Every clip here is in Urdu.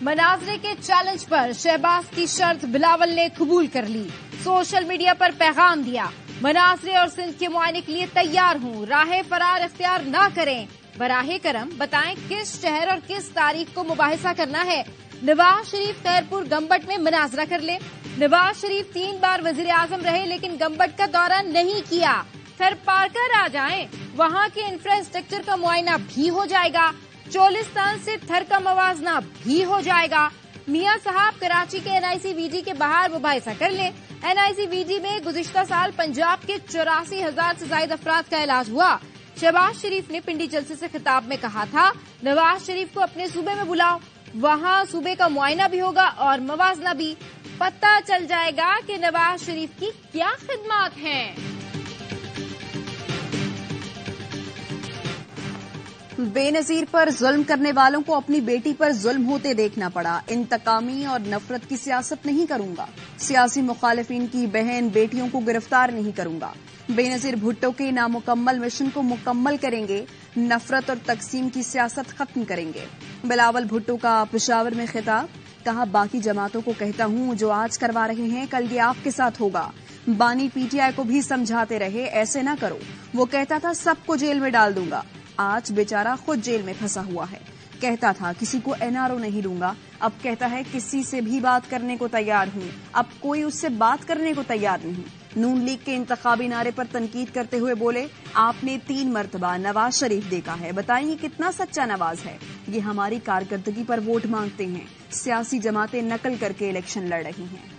مناظرے کے چیلنج پر شہباز کی شرط بلاول نے قبول کر لی. سوشل میڈیا پر پیغام دیا، مناظرے اور سندھ کے معائنے کے لیے تیار ہوں، راہ فرار اختیار نہ کریں، براہ کرم بتائیں کس شہر اور کس تاریخ کو مباحثہ کرنا ہے. نواز شریف خیرپور گمبٹ میں مناظرہ کر لے. نواز شریف 3 بار وزیر اعظم رہے لیکن گمبٹ کا دورہ نہیں کیا. تھر پار کر آ جائیں، وہاں کے انفراسٹرکچر کا معائنہ بھی ہو جائے گا، چولستان سے تھر کا موازنہ بھی ہو جائے گا. میاں صاحب کراچی کے NICVG کے باہر مباحثہ کر لیں. NICVG میں گزشتہ سال پنجاب کے 84,000 سے زائد افراد کا علاج ہوا. شہباز شریف نے پنڈی جلسے سے خطاب میں کہا تھا، نواز شریف کو اپنے صوبے میں بلاؤ، وہاں صوبے کا معائنہ بھی ہوگا اور موازنہ بھی. پتہ چل جائے گا کہ نواز شریف کی کیا خدمات ہیں. بے نظیر پر ظلم کرنے والوں کو اپنی بیٹی پر ظلم ہوتے دیکھنا پڑا. انتقامی اور نفرت کی سیاست نہیں کروں گا، سیاسی مخالفین کی بہن بیٹیوں کو گرفتار نہیں کروں گا. بے نظیر بھٹو کے نامکمل مشن کو مکمل کریں گے، نفرت اور تقسیم کی سیاست ختم کریں گے. بلاول بھٹو کا پشاور میں خطاب، کہا باقی جماعتوں کو کہتا ہوں جو آج کروا رہے ہیں کل یہ آپ کے ساتھ ہوگا. بانی PTI کو بھی سمجھاتے رہے ایسے نہ کرو، وہ کہتا تھا سب کو جیل میں ڈال دوں گا، آج بیچارہ خود جیل میں پھنسا ہوا ہے. کہتا تھا کسی کو NRO نہیں دوں گا، اب کہتا ہے کسی سے بھی بات کرنے کو تیار ہوں، اب کوئی اس سے بات کرنے کو تیار نہیں. نون لیگ کے انتخابی نعرے پر تنقید کرتے ہوئے بولے، آپ نے 3 مرتبہ نواز شریف دیکھا ہے، بتائیں یہ کتنا سچا نواز ہے. یہ ہماری کارکردگی پر ووٹ مانگتے ہیں، سیاسی جماعتیں نقل کر کے الیکشن لڑ رہی ہیں.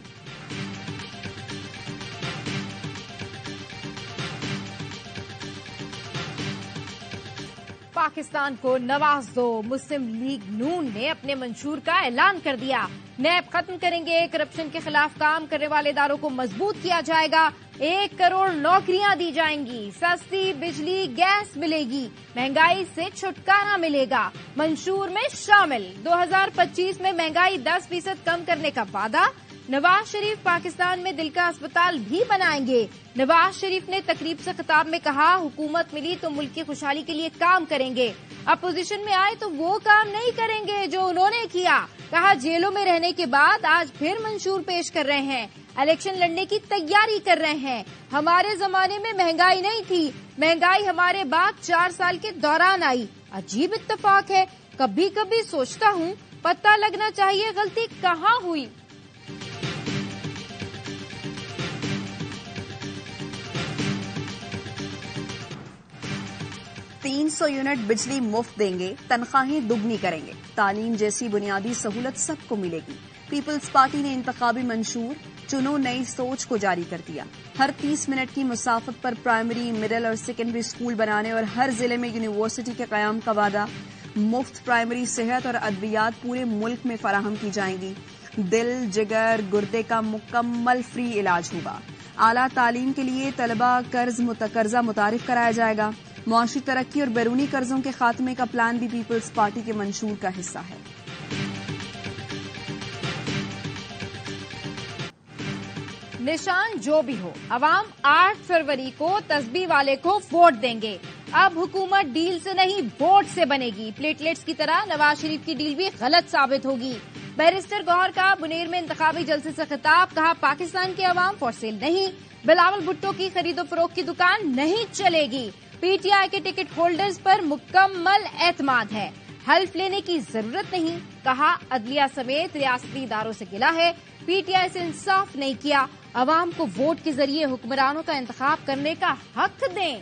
پاکستان کو نواز دو، مسلم لیگ نون نے اپنے منشور کا اعلان کر دیا. نیب ختم کریں گے، کرپشن کے خلاف کام کرنے والے اداروں کو مضبوط کیا جائے گا، 1 کروڑ نوکریاں دی جائیں گی، سستی بجلی گیس ملے گی، مہنگائی سے چھٹکارا ملے گا. منشور میں شامل 2025 میں مہنگائی 10% کم کرنے کا وعدہ. نواز شریف پاکستان میں دل کا اسپتال بھی بنائیں گے. نواز شریف نے تقریب سے خطاب میں کہا، حکومت ملی تو ملک کی خوشحالی کے لیے کام کریں گے، اپوزیشن میں آئے تو وہ کام نہیں کریں گے جو انہوں نے کیا. کہا جیلوں میں رہنے کے بعد آج پھر منشور پیش کر رہے ہیں، الیکشن لڑنے کی تیاری کر رہے ہیں. ہمارے زمانے میں مہنگائی نہیں تھی، مہنگائی ہمارے بعد 4 سال کے دوران آئی. عجیب اتفاق ہے، کبھی کبھی سوچتا ہوں پتہ لگنا چاہیے غلطی کہاں ہوئی. 300 یونٹ بجلی مفت دیں گے، تنخواہیں دگنی کریں گے، تعلیم جیسی بنیادی سہولت سب کو ملے گی. پیپلز پارٹی نے انتخابی منشور چنو نئی سوچ کو جاری کر دیا. ہر 30 منٹ کی مسافت پر پرائمری، مڈل اور سیکنڈری اسکول بنانے اور ہر ضلع میں یونیورسٹی کے قیام کا وعدہ. مفت پرائمری صحت اور ادویات پورے ملک میں فراہم کی جائیں گی. دل، جگر، گردے کا مکمل فری علاج ہوگا. اعلیٰ تعلیم کے لیے طلبہ قرضہ متعارف کرایا جائے گا. معاشی ترقی اور بیرونی قرضوں کے خاتمے کا پلان بھی پیپلز پارٹی کے منشور کا حصہ ہے. نشان جو بھی ہو، عوام 8 فروری کو تسبیح والے کو ووٹ دیں گے. اب حکومت ڈیل سے نہیں ووٹ سے بنے گی. پلیٹلیٹس کی طرح نواز شریف کی ڈیل بھی غلط ثابت ہوگی. بیرسٹر گوہر کا بنیر میں انتخابی جلسے سے خطاب، کہا پاکستان کے عوام فور سیل نہیں، بلاول بھٹو کی خرید و فروخت کی دکان نہیں چلے گی. PTI کے ٹکٹ ہولڈرز پر مکمل اعتماد ہے، حلف لینے کی ضرورت نہیں. کہا عدلیہ سمیت ریاستی اداروں سے گلہ ہے، PTI سے انصاف نہیں کیا. عوام کو ووٹ کے ذریعے حکمرانوں کا انتخاب کرنے کا حق دیں.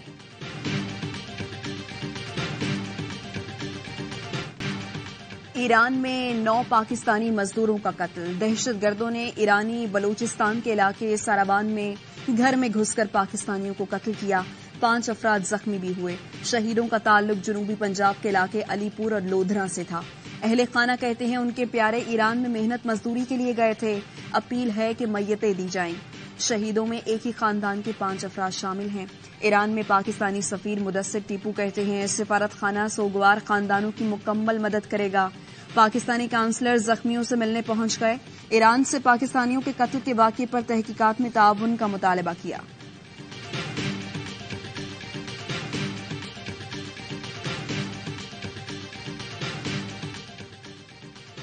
ایران میں 9 پاکستانی مزدوروں کا قتل. دہشت گردوں نے ایرانی بلوچستان کے علاقے ساروان میں گھر میں گھس کر پاکستانیوں کو قتل کیا. 5 افراد زخمی بھی ہوئے. شہیدوں کا تعلق جنوبی پنجاب کے علاقے علی پور اور لودھرا سے تھا. اہل خانہ کہتے ہیں ان کے پیارے ایران میں محنت مزدوری کے لیے گئے تھے. اپیل ہے کہ میتیں دی جائیں. شہیدوں میں ایک ہی خاندان کے 5 افراد شامل ہیں. ایران میں پاکستانی سفیر مدثر ٹیپو کہتے ہیں سفارت خانہ سوگوار خاندانوں کی مکمل مدد کرے گا. پاکستانی کونسلر زخمیوں سے ملنے پہنچ گئے. ایران سے پاکستانیوں کے قتل کے واقعے پر تحقیقات میں تعاون کا مطالبہ کیا.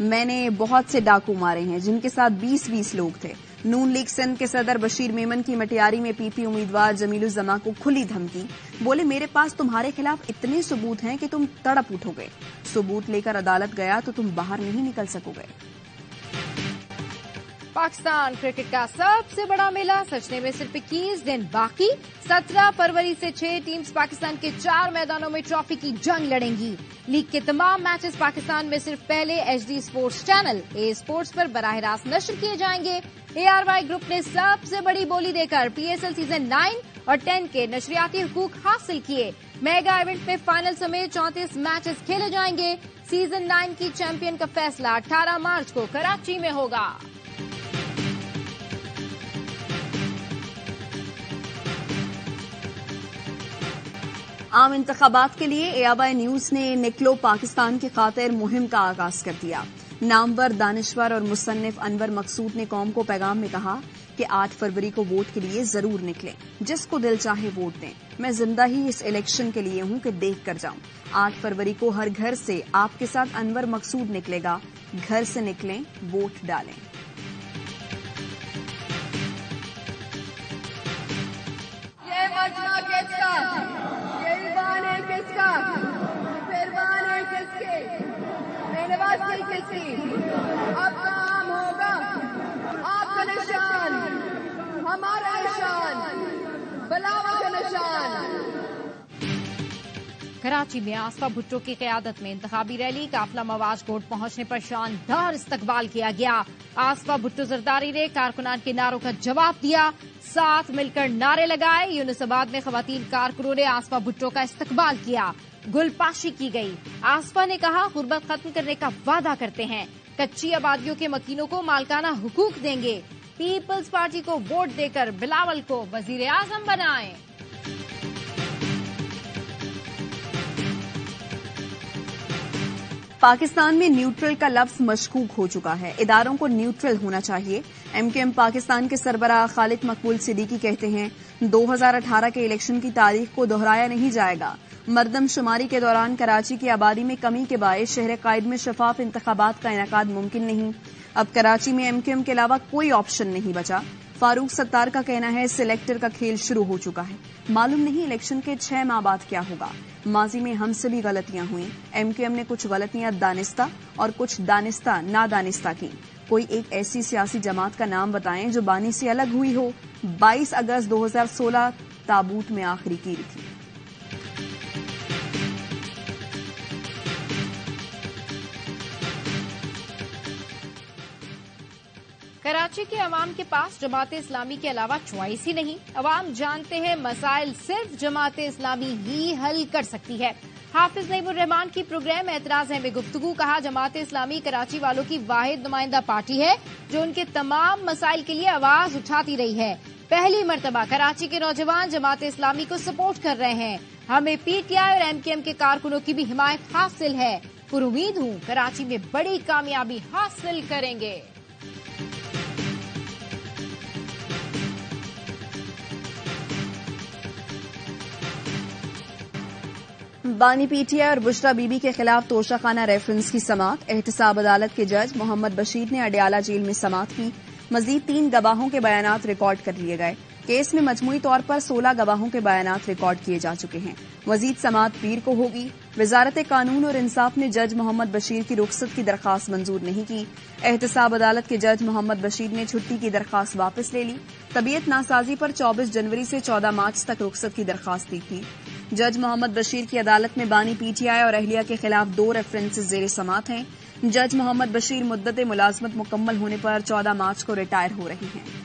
میں نے بہت سے ڈاکو مارے ہیں جن کے ساتھ 20 لوگ تھے۔ نون لیگ سندھ کے صدر بشیر میمن کی مٹیاری میں پی پی امیدوار جمیل الزماں کو کھلی دھمکی، بولے میرے پاس تمہارے خلاف اتنے ثبوت ہیں کہ تم تڑپ اٹھو گے، ثبوت لے کر عدالت گیا تو تم باہر نہیں نکل سکو گے۔ پاکستان کرکٹ کا سب سے بڑا میلہ سجنے میں صرف 21 دن باقی، 17 فروری سے 6 ٹیمز پاکستان کے 4 میدانوں میں ٹرافی کی جنگ لڑیں گی۔ لیگ کے تمام میچز پاکستان میں صرف پہلے H D sports channel A sports پر براہ راست نشر کیے جائیں گے۔ اے آر وائی گروپ نے سب سے بڑی بولی دے کر پی ایس ایل سیزن 9 اور 10 کے نشریاتی حقوق حاصل کیے۔ میگا ایونٹ میں فائنل سمیت 34 میچز کھیلے جائیں گے۔ سیزن 9 کی چیمپئن کا فیصلہ 18 مارچ کو کراچی میں ہوگا۔ عام انتخابات کے لیے اے آئی نیوز نے نکلو پاکستان کی خاطر مہم کا آغاز کر دیا۔ نامور دانشور اور مصنف انور مقصود نے قوم کو پیغام میں کہا کہ 8 فروری کو ووٹ کے لیے ضرور نکلیں، جس کو دل چاہے ووٹ دیں۔ میں زندہ ہی اس الیکشن کے لیے ہوں کہ دیکھ کر جاؤں۔ 8 فروری کو ہر گھر سے آپ کے ساتھ انور مقصود نکلے گا، گھر سے نکلیں، ووٹ ڈالیں۔ یہ مجمع کس کا؟ یہ ایوان ہے کس کا؟ فرمان ہے کس کے؟ نواسی کس کی؟ اب کام ہوگا آپ کا نشان، ہمارا نشان، بلاول کا نشان۔ کراچی میں آصفہ بھٹو کی قیادت میں انتخابی ریلی، قافلہ مواج کوٹ پہنچنے پر شاندار استقبال کیا گیا۔ آصفہ بھٹو زرداری نے کارکنان کے نعروں کا جواب دیا، ساتھ مل کر نعرے لگائے۔ یونس آباد میں خواتین کارکنوں نے آصفہ بھٹو کا استقبال کیا، گل پاشی کی گئی۔ آصفہ نے کہا غربت ختم کرنے کا وعدہ کرتے ہیں، کچی آبادیوں کے مکینوں کو مالکانہ حقوق دیں گے، پیپلز پارٹی کو ووٹ دے کر بلاول کو وزیر اعظم بنائیں۔ پاکستان میں نیوٹرل کا لفظ مشکوک ہو چکا ہے، اداروں کو نیوٹرل ہونا چاہیے۔ ایم کیو ایم پاکستان کے سربراہ خالد مقبول صدیقی کہتے ہیں 2018 کے الیکشن کی تاریخ کو دہرایا نہیں جائے گا۔ مردم شماری کے دوران کراچی کی آبادی میں کمی کے باعث شہر قائد میں شفاف انتخابات کا انعقاد ممکن نہیں۔ اب کراچی میں ایم کیو ایم کے علاوہ کوئی آپشن نہیں بچا۔ فاروق ستار کا کہنا ہے سلیکٹر کا کھیل شروع ہو چکا ہے، معلوم نہیں الیکشن کے 6 ماہ بعد کیا ہوگا۔ ماضی میں ہم سے بھی غلطیاں ہوئیں، ایم کیو ایم نے کچھ غلطیاں دانستہ اور کچھ دانستہ نادانستہ کی۔ کوئی ایک ایسی سیاسی جماعت کا نام بتائیں جو بانی سے الگ ہوئی ہو۔ 22 اگست 2016 تابوت میں آخری کیل تھی۔ کراچی کے عوام کے پاس جماعت اسلامی کے علاوہ چوائس ہی نہیں۔ عوام جانتے ہیں مسائل صرف جماعت اسلامی ہی حل کر سکتی ہے۔ حافظ نعیم الرحمان کی پروگرام اعتراض میں گفتگو کہا جماعت اسلامی کراچی والوں کی واحد نمائندہ پارٹی ہے جو ان کے تمام مسائل کے لیے آواز اٹھاتی رہی ہے۔ پہلی مرتبہ کراچی کے نوجوان جماعت اسلامی کو سپورٹ کر رہے ہیں۔ ہمیں پی ٹی آئی اور ایم کیو ایم کے کارکنوں کی بھی حمایت حاصل ہے۔ پر امید ہوں کراچی میں بڑی کامیابی حاصل کریں گے۔ بانی پی ٹی آئی اور بشرا بی بی کے خلاف توشہ خانہ ریفرنس کی سماعت، احتساب عدالت کے جج محمد بشیر نے اڈیالہ جیل میں سماعت کی۔ مزید 3 گواہوں کے بیانات ریکارڈ کر لیے گئے۔ کیس میں مجموعی طور پر 16 گواہوں کے بیانات ریکارڈ کیے جا چکے ہیں۔ مزید سماعت پیر کو ہوگی۔ وزارت قانون اور انصاف نے جج محمد بشیر کی رخصت کی درخواست منظور نہیں کی۔ احتساب عدالت کے جج محمد بشیر نے چھٹی کی درخواست واپس لے لی۔ طبیعت ناسازی پر 24 جنوری سے 14 مارچ تک رخصت کی درخواست دی تھی۔ جج محمد بشیر کی عدالت میں بانی پی ٹی آئی اور اہلیہ کے خلاف 2 ریفرنسز زیر سماعت ہیں۔ جج محمد بشیر مدت ملازمت مکمل ہونے پر 14 مارچ کو ریٹائر ہو رہے ہیں۔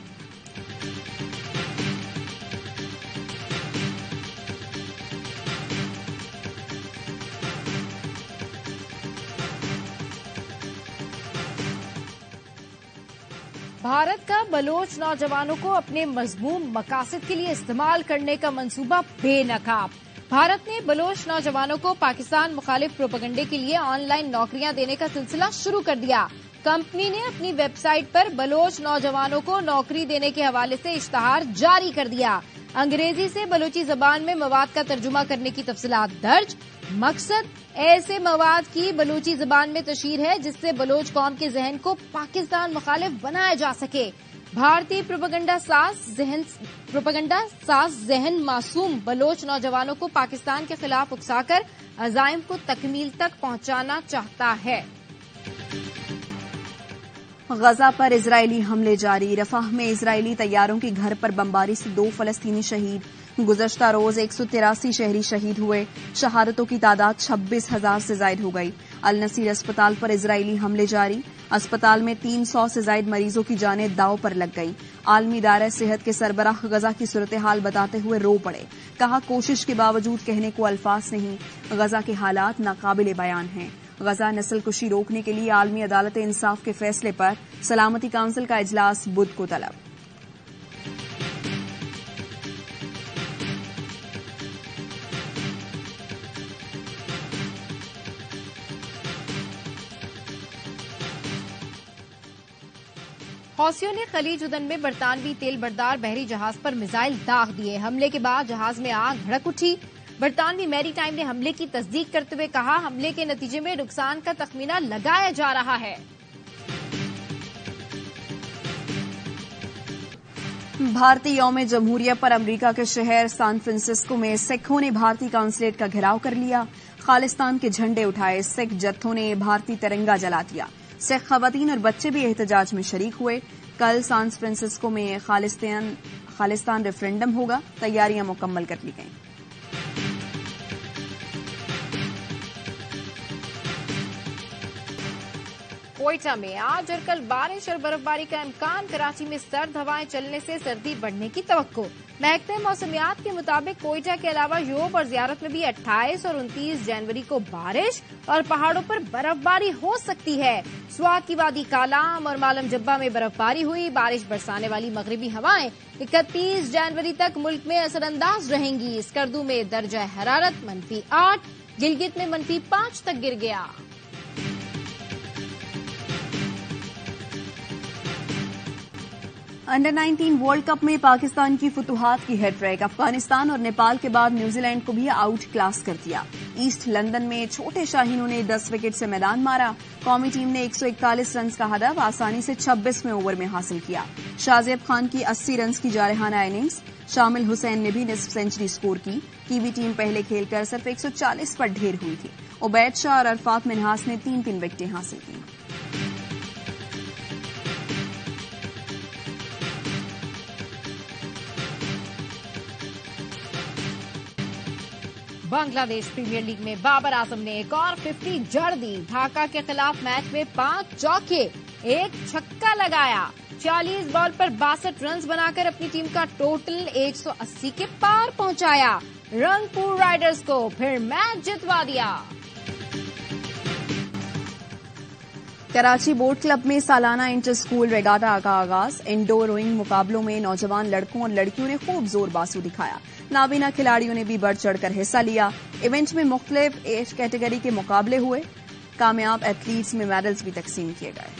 بھارت کا بلوچ نوجوانوں کو اپنے مذموم مقاصد کے لیے استعمال کرنے کا منصوبہ بے نقاب۔ بھارت نے بلوچ نوجوانوں کو پاکستان مخالف پروپیگنڈے کے لیے آن لائن نوکریاں دینے کا سلسلہ شروع کر دیا۔ کمپنی نے اپنی ویب سائٹ پر بلوچ نوجوانوں کو نوکری دینے کے حوالے سے اشتہار جاری کر دیا۔ انگریزی سے بلوچی زبان میں مواد کا ترجمہ کرنے کی تفصیلات درج. مقصد ایسے مواد کی بلوچی زبان میں تشہیر ہے جس سے بلوچ قوم کے ذہن کو پاکستان مخالف بنایا جا سکے. بھارتی پروپیگنڈا ساز ذہن معصوم بلوچ نوجوانوں کو پاکستان کے خلاف اکسا کر عزائم کو تکمیل تک پہنچانا چاہتا ہے. غزہ پر اسرائیلی حملے جاری. رفح میں اسرائیلی طیاروں کی گھر پر بمباری سے 2 فلسطینی شہید. گزشتہ روز 183 شہری شہید ہوئے. شہادتوں کی تعداد 26,000 سے زائد ہو گئی. النصیر اسپتال پر اسرائیلی حملے جاری. اسپتال میں 300 سے زائد مریضوں کی جانیں داؤ پر لگ گئی. عالمی ادارہ صحت کے سربراہ غزہ کی صورتحال بتاتے ہوئے رو پڑے. کہا کوشش کے باوجود کہنے کو الفاظ نہیں. غزہ کے حالات ناقابل بیان ہیں. غزہ نسل کشی روکنے کے لیے عالمی عدالت انصاف کے فیصلے پر سلامتی کونسل کا اجلاس بدھ کو طلب. حوثیوں نے خلیج عدن میں برطانوی تیل بردار بحری جہاز پر میزائل داغ دیے. حملے کے بعد جہاز میں آگ بھڑک اٹھی. برطانوی میری ٹائم نے حملے کی تصدیق کرتے ہوئے کہا حملے کے نتیجے میں نقصان کا تخمینہ لگایا جا رہا ہے. بھارتی یوم جمہوریہ پر امریکہ کے شہر سان فرانسسکو میں سکھوں نے بھارتی قونصلیٹ کا گھیراؤ کر لیا. خالصتان کے جھنڈے اٹھائے. سکھ جتھوں نے بھارتی ترنگا جلا دیا. سکھ خواتین اور بچے بھی احتجاج میں شریک ہوئے. کل سان فرانسسکو میں خالصتان ریفرنڈم ہوگا. تیاریاں مکمل کر لی گئیں. کوئٹہ میں آج اور کل بارش اور برف باری کا امکان. کراچی میں سرد ہوائیں چلنے سے سردی بڑھنے کی توقع. محکمہ موسمیات کے مطابق کوئٹہ کے علاوہ یوب اور زیارت میں بھی 28 اور 29 جنوری کو بارش اور پہاڑوں پر برف باری ہو سکتی ہے. سوات کی وادی کالام اور مالم جبہ میں برف باری ہوئی. بارش برسانے والی مغربی ہوائیں 31 جنوری تک ملک میں اثر انداز رہیں گی. اسکردو میں درجہ حرارت -8، گلگت میں -5 تک گر گیا. انڈر 19 ورلڈ کپ میں پاکستان کی فتوحات کی ہیٹ ٹریک. افغانستان اور نیپال کے بعد نیوزی لینڈ کو بھی آؤٹ کلاس کر دیا. ایسٹ لندن میں چھوٹے شاہینوں نے 10 وکٹ سے میدان مارا. قومی ٹیم نے 141 رنز کا ہدف آسانی سے 26ویں اوور میں حاصل کیا. شازیب خان کی 80 رنز کی جارحانہ اننگز. شامل حسین نے بھی نصف سینچری سکور کی. کیوی ٹیم پہلے کھیل کر صرف 140 پر ڈھیر ہوئی تھی. عبید شاہ اور عرفات منہاس نے 3 وکٹیں حاصل کی. بنگلہ دیش پریمیئر لیگ میں بابر اعظم نے ایک اور 50 جڑ دی. ڈھاکہ کے خلاف میچ میں 5 چوکے 1 چھکا لگایا. 40 بال پر 62 رنز بنا کر اپنی ٹیم کا ٹوٹل 180 کے پار پہنچایا. رنگپور رائڈرز کو پھر میچ جتوا دیا. کراچی بوٹ کلب میں سالانہ انٹر اسکول ریگاٹا کا آغاز. انڈور روئنگ مقابلوں میں نوجوان لڑکوں اور لڑکیوں نے خوب زور بازو دکھایا. نابینا کھلاڑیوں نے بھی بڑھ چڑھ کر حصہ لیا. ایونٹ میں مختلف ایج کیٹیگری کے مقابلے ہوئے. کامیاب ایتھلیٹس میں میڈلز بھی تقسیم کیے گئے.